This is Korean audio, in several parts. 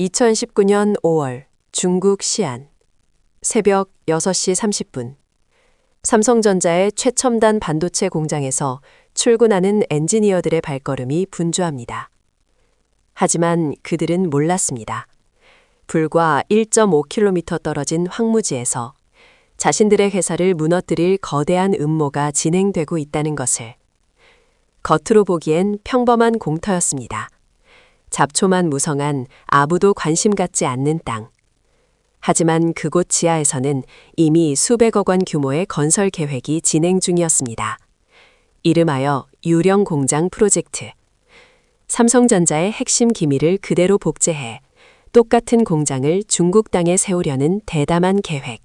2019년 5월 중국 시안 새벽 6시 30분 삼성전자의 최첨단 반도체 공장에서 출근하는 엔지니어들의 발걸음이 분주합니다. 하지만 그들은 몰랐습니다. 불과 1.5km 떨어진 황무지에서 자신들의 회사를 무너뜨릴 거대한 음모가 진행되고 있다는 것을. 겉으로 보기엔 평범한 공터였습니다. 잡초만 무성한 아무도 관심 갖지 않는 땅. 하지만 그곳 지하에서는 이미 수백억 원 규모의 건설 계획이 진행 중이었습니다. 이름하여 유령 공장 프로젝트. 삼성전자의 핵심 기밀을 그대로 복제해 똑같은 공장을 중국 땅에 세우려는 대담한 계획.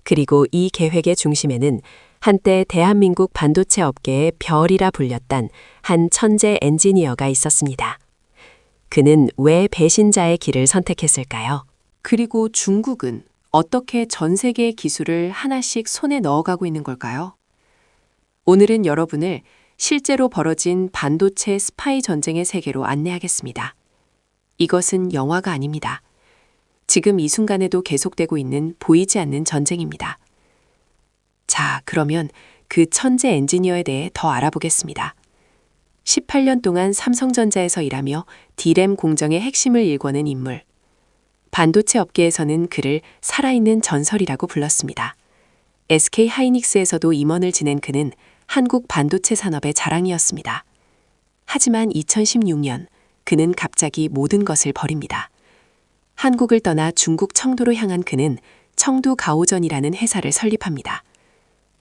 그리고 이 계획의 중심에는 한때 대한민국 반도체 업계의 별이라 불렸던 한 천재 엔지니어가 있었습니다. 그는 왜 배신자의 길을 선택했을까요? 그리고 중국은 어떻게 전 세계의 기술을 하나씩 손에 넣어가고 있는 걸까요? 오늘은 여러분을 실제로 벌어진 반도체 스파이 전쟁의 세계로 안내하겠습니다. 이것은 영화가 아닙니다. 지금 이 순간에도 계속되고 있는 보이지 않는 전쟁입니다. 자, 그러면 그 천재 엔지니어에 대해 더 알아보겠습니다. 18년 동안 삼성전자에서 일하며 D램 공정의 핵심을 일궈낸 인물. 반도체 업계에서는 그를 살아있는 전설이라고 불렀습니다. SK 하이닉스에서도 임원을 지낸 그는 한국 반도체 산업의 자랑이었습니다. 하지만 2016년 그는 갑자기 모든 것을 버립니다. 한국을 떠나 중국 청도로 향한 그는 청두 가오전이라는 회사를 설립합니다.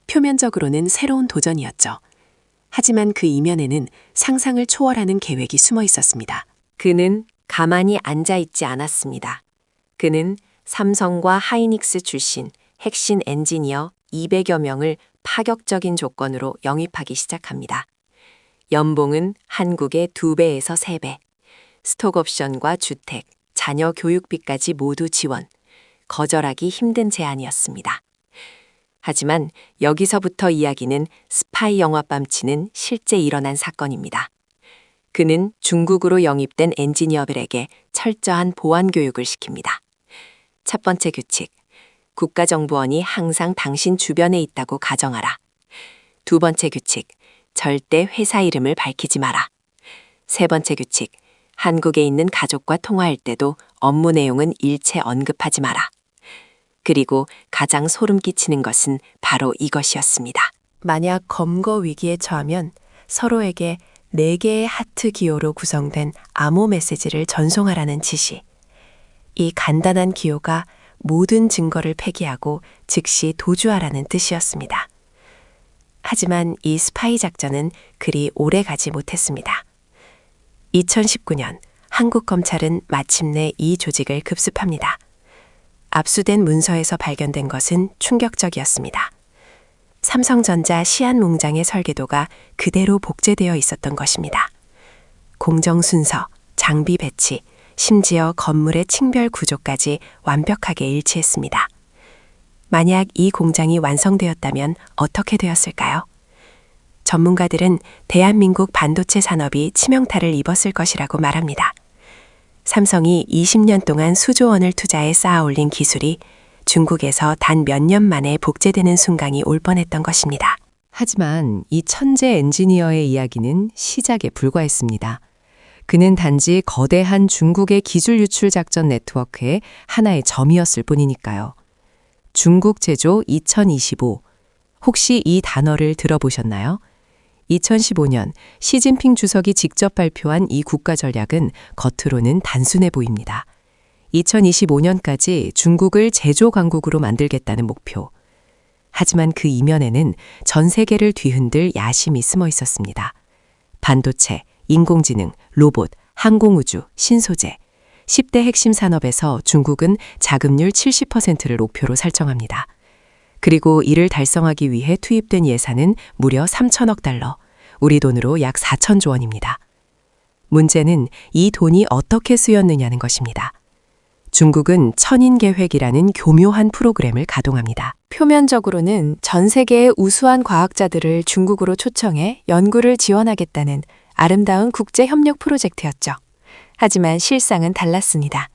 표면적으로는 새로운 도전이었죠. 하지만 그 이면에는 상상을 초월하는 계획이 숨어 있었습니다. 그는 가만히 앉아있지 않았습니다. 그는 삼성과 하이닉스 출신 핵심 엔지니어 200여 명을 파격적인 조건으로 영입하기 시작합니다. 연봉은 한국의 2배에서 3배, 스톡옵션과 주택, 자녀 교육비까지 모두 지원, 거절하기 힘든 제안이었습니다. 하지만 여기서부터 이야기는 스파이 영화 뺨치는 실제 일어난 사건입니다. 그는 중국으로 영입된 엔지니어들에게 철저한 보안 교육을 시킵니다. 첫 번째 규칙, 국가정보원이 항상 당신 주변에 있다고 가정하라. 두 번째 규칙, 절대 회사 이름을 밝히지 마라. 세 번째 규칙, 한국에 있는 가족과 통화할 때도 업무 내용은 일체 언급하지 마라. 그리고 가장 소름 끼치는 것은 바로 이것이었습니다. 만약 검거 위기에 처하면 서로에게 4개의 하트 기호로 구성된 암호 메시지를 전송하라는 지시. 이 간단한 기호가 모든 증거를 폐기하고 즉시 도주하라는 뜻이었습니다. 하지만 이 스파이 작전은 그리 오래 가지 못했습니다. 2019년 한국 검찰은 마침내 이 조직을 급습합니다. 압수된 문서에서 발견된 것은 충격적이었습니다. 삼성전자 시안 농장의 설계도가 그대로 복제되어 있었던 것입니다. 공정 순서, 장비 배치, 심지어 건물의 층별 구조까지 완벽하게 일치했습니다. 만약 이 공장이 완성되었다면 어떻게 되었을까요? 전문가들은 대한민국 반도체 산업이 치명타를 입었을 것이라고 말합니다. 삼성이 20년 동안 수조 원을 투자해 쌓아올린 기술이 중국에서 단 몇 년 만에 복제되는 순간이 올 뻔했던 것입니다. 하지만 이 천재 엔지니어의 이야기는 시작에 불과했습니다. 그는 단지 거대한 중국의 기술 유출 작전 네트워크의 하나의 점이었을 뿐이니까요. 중국 제조 2025. 혹시 이 단어를 들어보셨나요? 2015년 시진핑 주석이 직접 발표한 이 국가 전략은 겉으로는 단순해 보입니다. 2025년까지 중국을 제조 강국으로 만들겠다는 목표. 하지만 그 이면에는 전 세계를 뒤흔들 야심이 숨어 있었습니다. 반도체, 인공지능, 로봇, 항공우주, 신소재. 10대 핵심 산업에서 중국은 자금률 70%를 목표로 설정합니다. 그리고 이를 달성하기 위해 투입된 예산은 무려 3천억 달러, 우리 돈으로 약 4천조 원입니다. 문제는 이 돈이 어떻게 쓰였느냐는 것입니다. 중국은 천인계획이라는 교묘한 프로그램을 가동합니다. 표면적으로는 전 세계의 우수한 과학자들을 중국으로 초청해 연구를 지원하겠다는 아름다운 국제협력 프로젝트였죠. 하지만 실상은 달랐습니다.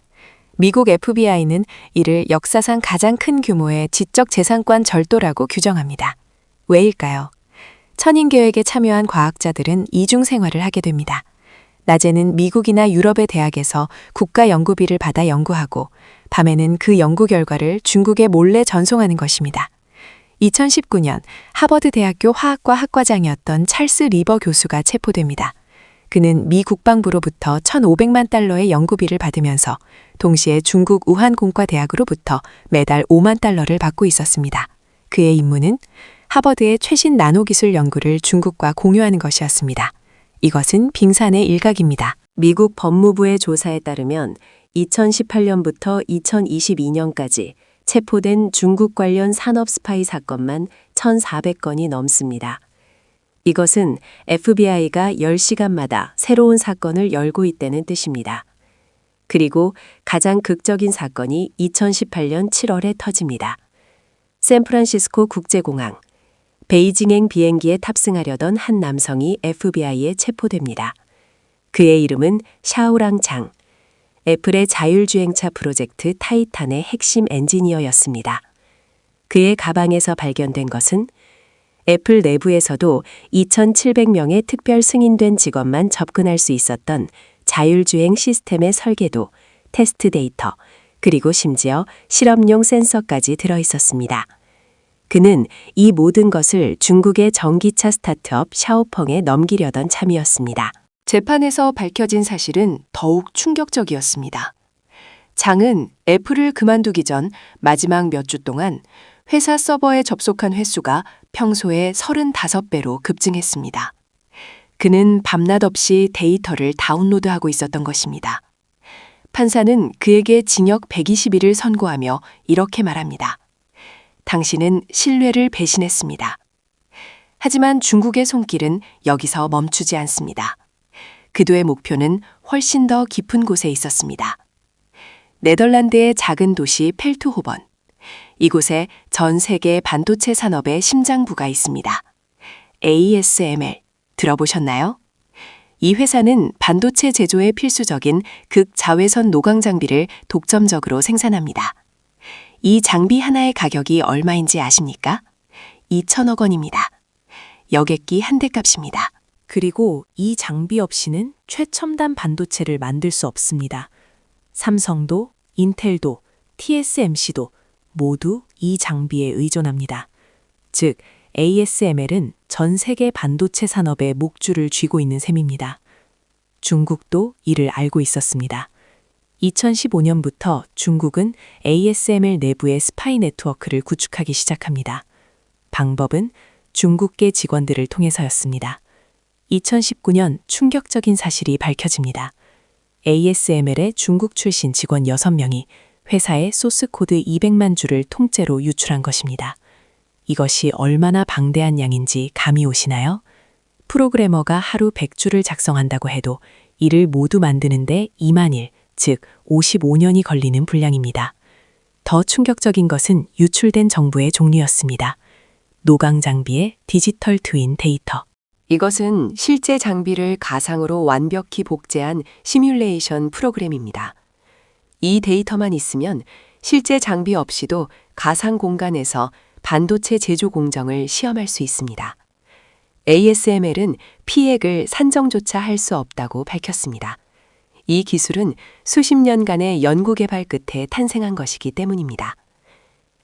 미국 FBI는 이를 역사상 가장 큰 규모의 지적재산권 절도라고 규정합니다. 왜일까요? 천인계획에 참여한 과학자들은 이중 생활을 하게 됩니다. 낮에는 미국이나 유럽의 대학에서 국가 연구비를 받아 연구하고 밤에는 그 연구 결과를 중국에 몰래 전송하는 것입니다. 2019년 하버드 대학교 화학과 학과장이었던 찰스 리버 교수가 체포됩니다. 그는 미 국방부로부터 1,500만 달러의 연구비를 받으면서 동시에 중국 우한 공과대학으로부터 매달 5만 달러를 받고 있었습니다. 그의 임무는 하버드의 최신 나노기술 연구를 중국과 공유하는 것이었습니다. 이것은 빙산의 일각입니다. 미국 법무부의 조사에 따르면 2018년부터 2022년까지 체포된 중국 관련 산업 스파이 사건만 1,400건이 넘습니다. 이것은 FBI가 10시간마다 새로운 사건을 열고 있다는 뜻입니다. 그리고 가장 극적인 사건이 2018년 7월에 터집니다. 샌프란시스코 국제공항. 베이징행 비행기에 탑승하려던 한 남성이 FBI에 체포됩니다. 그의 이름은 샤오랑 장. 애플의 자율주행차 프로젝트 타이탄의 핵심 엔지니어였습니다. 그의 가방에서 발견된 것은 애플 내부에서도 2,700명의 특별 승인된 직원만 접근할 수 있었던 자율주행 시스템의 설계도, 테스트 데이터, 그리고 심지어 실험용 센서까지 들어 있었습니다. 그는 이 모든 것을 중국의 전기차 스타트업 샤오펑에 넘기려던 참이었습니다. 재판에서 밝혀진 사실은 더욱 충격적이었습니다. 장은 애플을 그만두기 전 마지막 몇 주 동안 회사 서버에 접속한 횟수가 평소의 35배로 급증했습니다. 그는 밤낮 없이 데이터를 다운로드하고 있었던 것입니다. 판사는 그에게 징역 120일을 선고하며 이렇게 말합니다. 당신은 신뢰를 배신했습니다. 하지만 중국의 손길은 여기서 멈추지 않습니다. 그들의 목표는 훨씬 더 깊은 곳에 있었습니다. 네덜란드의 작은 도시 펠트호번. 이곳에 전 세계 반도체 산업의 심장부가 있습니다. ASML 들어보셨나요? 이 회사는 반도체 제조에 필수적인 극자외선 노광 장비를 독점적으로 생산합니다. 이 장비 하나의 가격이 얼마인지 아십니까? 2천억 원입니다. 여객기 한 대 값입니다. 그리고 이 장비 없이는 최첨단 반도체를 만들 수 없습니다. 삼성도, 인텔도, TSMC도 모두 이 장비에 의존합니다. 즉, ASML은 전 세계 반도체 산업의 목줄을 쥐고 있는 셈입니다. 중국도 이를 알고 있었습니다. 2015년부터 중국은 ASML 내부의 스파이 네트워크를 구축하기 시작합니다. 방법은 중국계 직원들을 통해서였습니다. 2019년 충격적인 사실이 밝혀집니다. ASML의 중국 출신 직원 6명이 회사의 소스코드 200만 줄을 통째로 유출한 것입니다. 이것이 얼마나 방대한 양인지 감이 오시나요? 프로그래머가 하루 100줄을 작성한다고 해도 이를 모두 만드는데 2만 일, 즉 55년이 걸리는 분량입니다. 더 충격적인 것은 유출된 정보의 종류였습니다. 노광 장비의 디지털 트윈 데이터. 이것은 실제 장비를 가상으로 완벽히 복제한 시뮬레이션 프로그램입니다. 이 데이터만 있으면 실제 장비 없이도 가상 공간에서 반도체 제조 공정을 시험할 수 있습니다. ASML은 피획을 산정조차 할 수 없다고 밝혔습니다. 이 기술은 수십 년간의 연구 개발 끝에 탄생한 것이기 때문입니다.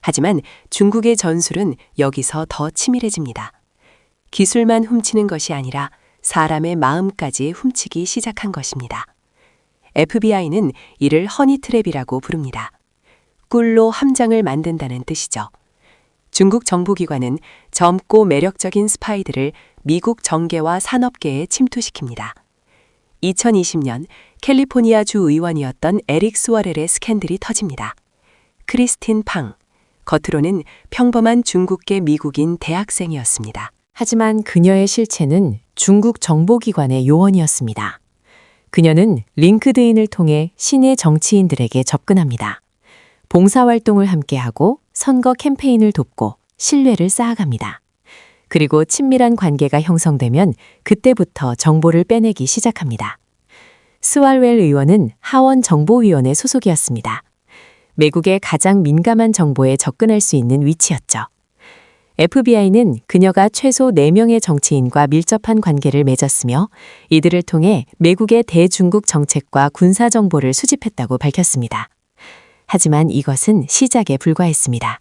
하지만 중국의 전술은 여기서 더 치밀해집니다. 기술만 훔치는 것이 아니라 사람의 마음까지 훔치기 시작한 것입니다. FBI는 이를 허니트랩이라고 부릅니다. 꿀로 함정을 만든다는 뜻이죠. 중국 정보기관은 젊고 매력적인 스파이들을 미국 정계와 산업계에 침투시킵니다. 2020년 캘리포니아주 의원이었던 에릭 스워렐의 스캔들이 터집니다. 크리스틴 팡, 겉으로는 평범한 중국계 미국인 대학생이었습니다. 하지만 그녀의 실체는 중국 정보기관의 요원이었습니다. 그녀는 링크드인을 통해 시내 정치인들에게 접근합니다. 봉사활동을 함께하고 선거 캠페인을 돕고 신뢰를 쌓아갑니다. 그리고 친밀한 관계가 형성되면 그때부터 정보를 빼내기 시작합니다. 스왈웰 의원은 하원 정보위원회 소속이었습니다. 매국의 가장 민감한 정보에 접근할 수 있는 위치였죠. FBI는 그녀가 최소 4명의 정치인과 밀접한 관계를 맺었으며 이들을 통해 매국의 대중국 정책과 군사 정보를 수집했다고 밝혔습니다. 하지만 이것은 시작에 불과했습니다.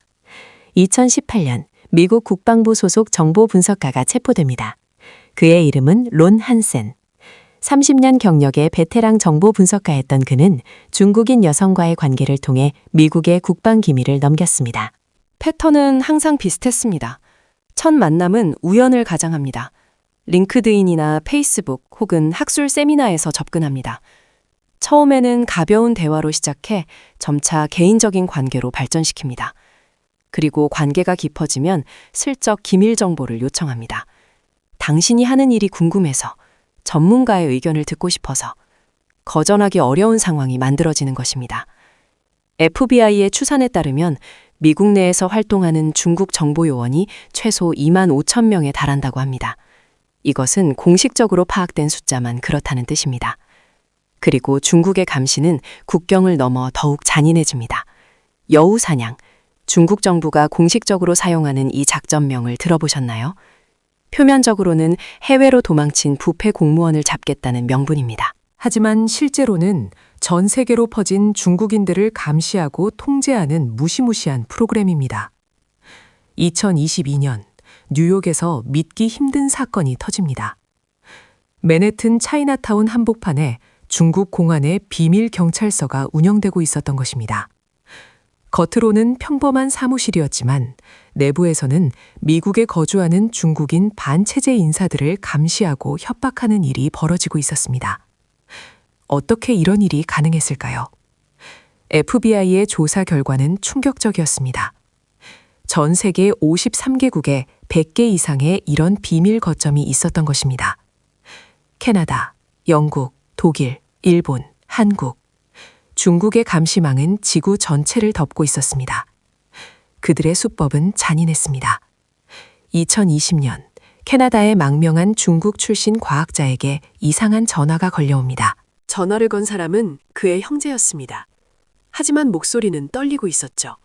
2018년 미국 국방부 소속 정보 분석가가 체포됩니다. 그의 이름은 론 한센. 30년 경력의 베테랑 정보 분석가였던 그는 중국인 여성과의 관계를 통해 미국의 국방 기밀을 넘겼습니다. 패턴은 항상 비슷했습니다. 첫 만남은 우연을 가장합니다. 링크드인이나 페이스북 혹은 학술 세미나에서 접근합니다. 처음에는 가벼운 대화로 시작해 점차 개인적인 관계로 발전시킵니다. 그리고 관계가 깊어지면 슬쩍 기밀 정보를 요청합니다. 당신이 하는 일이 궁금해서, 전문가의 의견을 듣고 싶어서, 거절하기 어려운 상황이 만들어지는 것입니다. FBI의 추산에 따르면 미국 내에서 활동하는 중국 정보 요원이 최소 2만 5천 명에 달한다고 합니다. 이것은 공식적으로 파악된 숫자만 그렇다는 뜻입니다. 그리고 중국의 감시는 국경을 넘어 더욱 잔인해집니다. 여우사냥, 중국 정부가 공식적으로 사용하는 이 작전명을 들어보셨나요? 표면적으로는 해외로 도망친 부패 공무원을 잡겠다는 명분입니다. 하지만 실제로는 전 세계로 퍼진 중국인들을 감시하고 통제하는 무시무시한 프로그램입니다. 2022년 뉴욕에서 믿기 힘든 사건이 터집니다. 맨해튼 차이나타운 한복판에 중국 공안의 비밀 경찰서가 운영되고 있었던 것입니다. 겉으로는 평범한 사무실이었지만 내부에서는 미국에 거주하는 중국인 반체제 인사들을 감시하고 협박하는 일이 벌어지고 있었습니다. 어떻게 이런 일이 가능했을까요? FBI의 조사 결과는 충격적이었습니다. 전 세계 53개국에 100개 이상의 이런 비밀 거점이 있었던 것입니다. 캐나다, 영국, 독일, 일본, 한국, 중국의 감시망은 지구 전체를 덮고 있었습니다. 그들의 수법은 잔인했습니다. 2020년 캐나다의 망명한 중국 출신 과학자에게 이상한 전화가 걸려옵니다. 전화를 건 사람은 그의 형제였습니다. 하지만 목소리는 떨리고 있었죠.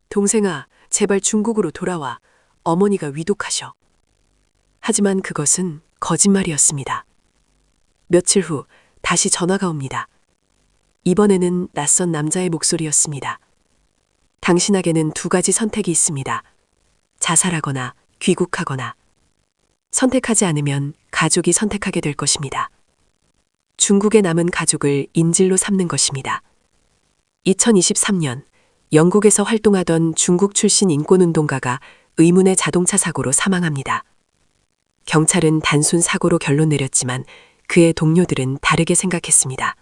동생아, 제발 중국으로 돌아와. 어머니가 위독하셔. 하지만 그것은 거짓말이었습니다. 며칠 후 다시 전화가 옵니다. 이번에는 낯선 남자의 목소리였습니다. 당신에게는 2가지 선택이 있습니다. 자살하거나 귀국하거나. 선택하지 않으면 가족이 선택하게 될 것입니다. 중국에 남은 가족을 인질로 삼는 것입니다. 2023년 영국에서 활동하던 중국 출신 인권운동가가 의문의 자동차 사고로 사망합니다. 경찰은 단순 사고로 결론 내렸지만 그의 동료들은 다르게 생각했습니다.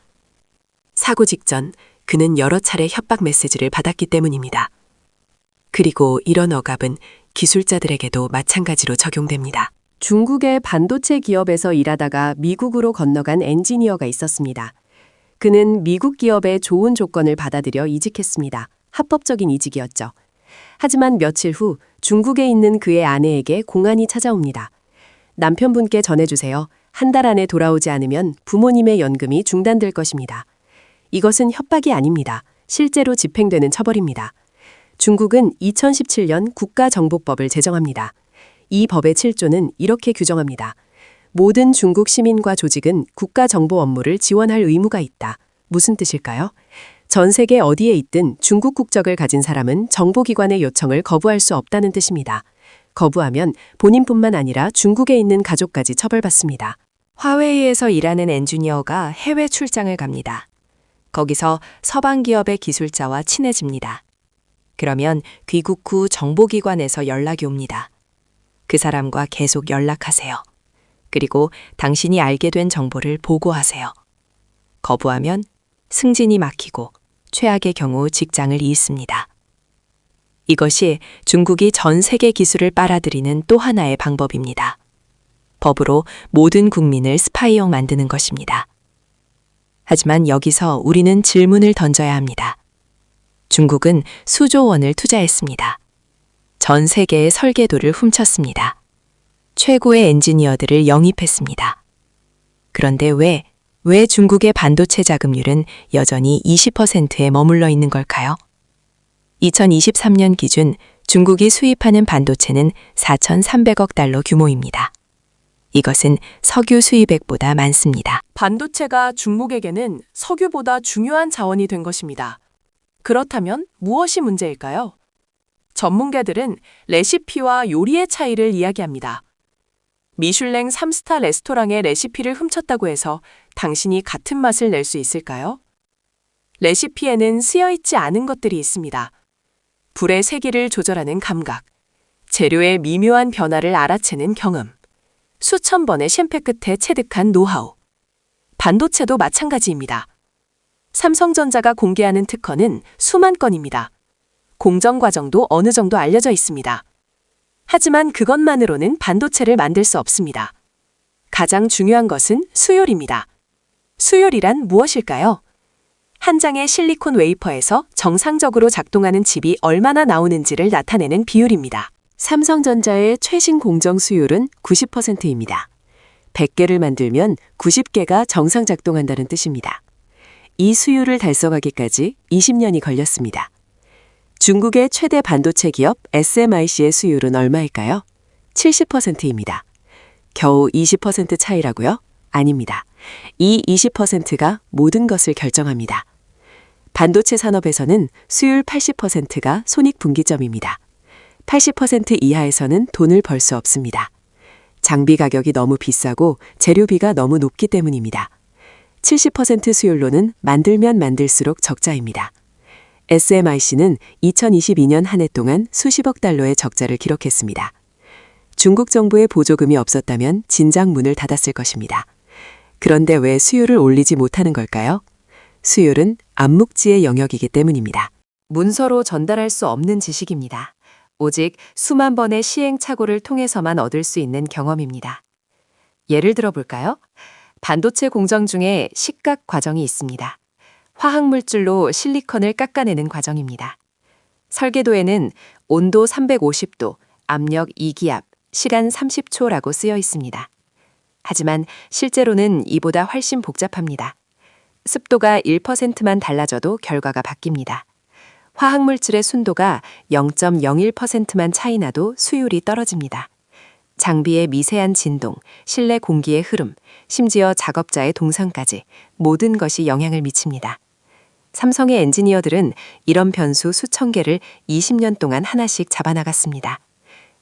사고 직전 그는 여러 차례 협박 메시지를 받았기 때문입니다. 그리고 이런 억압은 기술자들에게도 마찬가지로 적용됩니다. 중국의 반도체 기업에서 일하다가 미국으로 건너간 엔지니어가 있었습니다. 그는 미국 기업의 좋은 조건을 받아들여 이직했습니다. 합법적인 이직이었죠. 하지만 며칠 후 중국에 있는 그의 아내에게 공안이 찾아옵니다. 남편분께 전해주세요. 한 달 안에 돌아오지 않으면 부모님의 연금이 중단될 것입니다. 이것은 협박이 아닙니다. 실제로 집행되는 처벌입니다. 중국은 2017년 국가정보법을 제정합니다. 이 법의 7조는 이렇게 규정합니다. 모든 중국 시민과 조직은 국가정보 업무를 지원할 의무가 있다. 무슨 뜻일까요? 전 세계 어디에 있든 중국 국적을 가진 사람은 정보기관의 요청을 거부할 수 없다는 뜻입니다. 거부하면 본인뿐만 아니라 중국에 있는 가족까지 처벌받습니다. 화웨이에서 일하는 엔지니어가 해외 출장을 갑니다. 거기서 서방 기업의 기술자와 친해집니다. 그러면 귀국 후 정보기관에서 연락이 옵니다. 그 사람과 계속 연락하세요. 그리고 당신이 알게 된 정보를 보고하세요. 거부하면 승진이 막히고 최악의 경우 직장을 잃습니다. 이것이 중국이 전 세계 기술을 빨아들이는 또 하나의 방법입니다. 법으로 모든 국민을 스파이형 만드는 것입니다. 하지만 여기서 우리는 질문을 던져야 합니다. 중국은 수조 원을 투자했습니다. 전 세계의 설계도를 훔쳤습니다. 최고의 엔지니어들을 영입했습니다. 그런데 왜 왜 중국의 반도체 자금률은 여전히 20%에 머물러 있는 걸까요? 2023년 기준 중국이 수입하는 반도체는 4,300억 달러 규모입니다. 이것은 석유 수입액보다 많습니다. 반도체가 중국에게는 석유보다 중요한 자원이 된 것입니다. 그렇다면 무엇이 문제일까요? 전문가들은 레시피와 요리의 차이를 이야기합니다. 미슐랭 3스타 레스토랑의 레시피를 훔쳤다고 해서 당신이 같은 맛을 낼 수 있을까요? 레시피에는 쓰여있지 않은 것들이 있습니다. 불의 세기를 조절하는 감각, 재료의 미묘한 변화를 알아채는 경험, 수천 번의 쉔페 끝에 체득한 노하우. 반도체도 마찬가지입니다. 삼성전자가 공개하는 특허는 수만 건입니다. 공정 과정도 어느 정도 알려져 있습니다. 하지만 그것만으로는 반도체를 만들 수 없습니다. 가장 중요한 것은 수율입니다. 수율이란 무엇일까요? 한 장의 실리콘 웨이퍼에서 정상적으로 작동하는 칩이 얼마나 나오는지를 나타내는 비율입니다. 삼성전자의 최신 공정 수율은 90%입니다. 100개를 만들면 90개가 정상 작동한다는 뜻입니다. 이 수율을 달성하기까지 20년이 걸렸습니다. 중국의 최대 반도체 기업 SMIC의 수율은 얼마일까요? 70%입니다. 겨우 20% 차이라고요? 아닙니다. 이 20%가 모든 것을 결정합니다. 반도체 산업에서는 수율 80%가 손익분기점입니다. 80% 이하에서는 돈을 벌 수 없습니다. 장비 가격이 너무 비싸고 재료비가 너무 높기 때문입니다. 70% 수율로는 만들면 만들수록 적자입니다. SMIC는 2022년 한 해 동안 수십억 달러의 적자를 기록했습니다. 중국 정부의 보조금이 없었다면 진작 문을 닫았을 것입니다. 그런데 왜 수율을 올리지 못하는 걸까요? 수율은 암묵지의 영역이기 때문입니다. 문서로 전달할 수 없는 지식입니다. 오직 수만 번의 시행착오를 통해서만 얻을 수 있는 경험입니다. 예를 들어 볼까요? 반도체 공정 중에 식각 과정이 있습니다. 화학물질로 실리콘을 깎아내는 과정입니다. 설계도에는 온도 350도, 압력 2기압, 시간 30초라고 쓰여 있습니다. 하지만 실제로는 이보다 훨씬 복잡합니다. 습도가 1%만 달라져도 결과가 바뀝니다. 화학물질의 순도가 0.01%만 차이 나도 수율이 떨어집니다. 장비의 미세한 진동, 실내 공기의 흐름, 심지어 작업자의 동선까지 모든 것이 영향을 미칩니다. 삼성의 엔지니어들은 이런 변수 수천 개를 20년 동안 하나씩 잡아나갔습니다.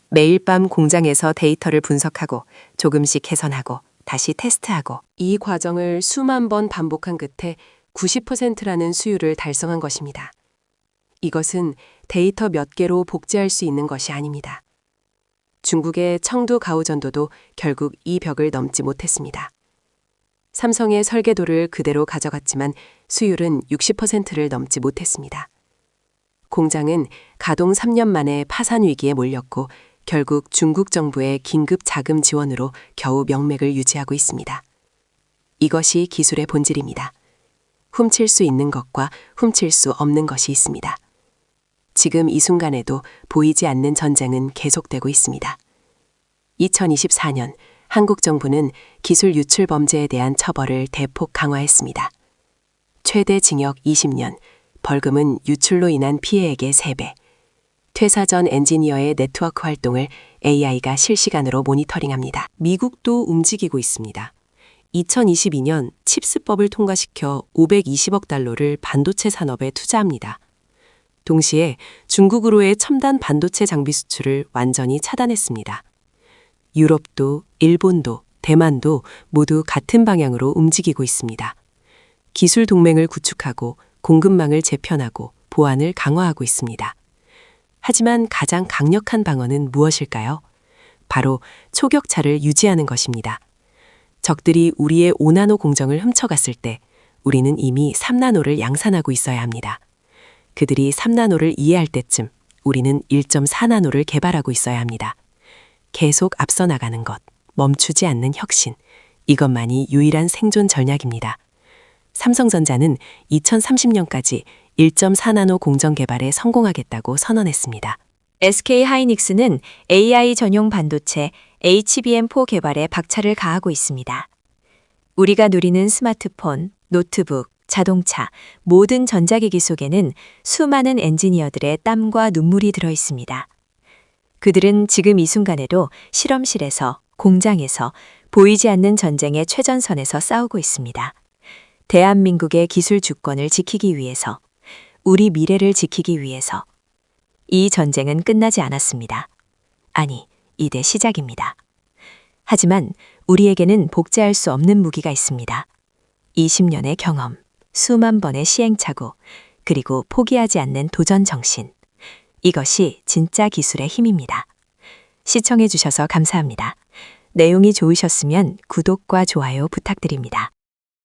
매일 밤 공장에서 데이터를 분석하고 조금씩 개선하고 다시 테스트하고 이 과정을 수만 번 반복한 끝에 90%라는 수율을 달성한 것입니다. 이것은 데이터 몇 개로 복제할 수 있는 것이 아닙니다. 중국의 청두 가오전도도 결국 이 벽을 넘지 못했습니다. 삼성의 설계도를 그대로 가져갔지만 수율은 60%를 넘지 못했습니다. 공장은 가동 3년 만에 파산 위기에 몰렸고 결국 중국 정부의 긴급 자금 지원으로 겨우 명맥을 유지하고 있습니다. 이것이 기술의 본질입니다. 훔칠 수 있는 것과 훔칠 수 없는 것이 있습니다. 지금 이 순간에도 보이지 않는 전쟁은 계속되고 있습니다. 2024년 한국 정부는 기술 유출 범죄에 대한 처벌을 대폭 강화했습니다. 최대 징역 20년, 벌금은 유출로 인한 피해액의 3배. 퇴사 전 엔지니어의 네트워크 활동을 AI가 실시간으로 모니터링합니다. 미국도 움직이고 있습니다. 2022년 칩스법을 통과시켜 520억 달러를 반도체 산업에 투자합니다. 동시에 중국으로의 첨단 반도체 장비 수출을 완전히 차단했습니다. 유럽도, 일본도, 대만도 모두 같은 방향으로 움직이고 있습니다. 기술 동맹을 구축하고 공급망을 재편하고 보안을 강화하고 있습니다. 하지만 가장 강력한 방어는 무엇일까요? 바로 초격차를 유지하는 것입니다. 적들이 우리의 5나노 공정을 훔쳐갔을 때 우리는 이미 3나노를 양산하고 있어야 합니다. 그들이 3나노를 이해할 때쯤 우리는 1.4나노를 개발하고 있어야 합니다. 계속 앞서 나가는 것, 멈추지 않는 혁신, 이것만이 유일한 생존 전략입니다. 삼성전자는 2030년까지 1.4나노 공정 개발에 성공하겠다고 선언했습니다. SK 하이닉스는 AI 전용 반도체 HBM4 개발에 박차를 가하고 있습니다. 우리가 누리는 스마트폰, 노트북, 자동차, 모든 전자기기 속에는 수많은 엔지니어들의 땀과 눈물이 들어 있습니다. 그들은 지금 이 순간에도 실험실에서, 공장에서 보이지 않는 전쟁의 최전선에서 싸우고 있습니다. 대한민국의 기술 주권을 지키기 위해서, 우리 미래를 지키기 위해서. 이 전쟁은 끝나지 않았습니다. 아니, 이제 시작입니다. 하지만 우리에게는 복제할 수 없는 무기가 있습니다. 20년의 경험, 수만 번의 시행착오, 그리고 포기하지 않는 도전 정신. 이것이 진짜 기술의 힘입니다. 시청해 주셔서 감사합니다. 내용이 좋으셨으면 구독과 좋아요 부탁드립니다.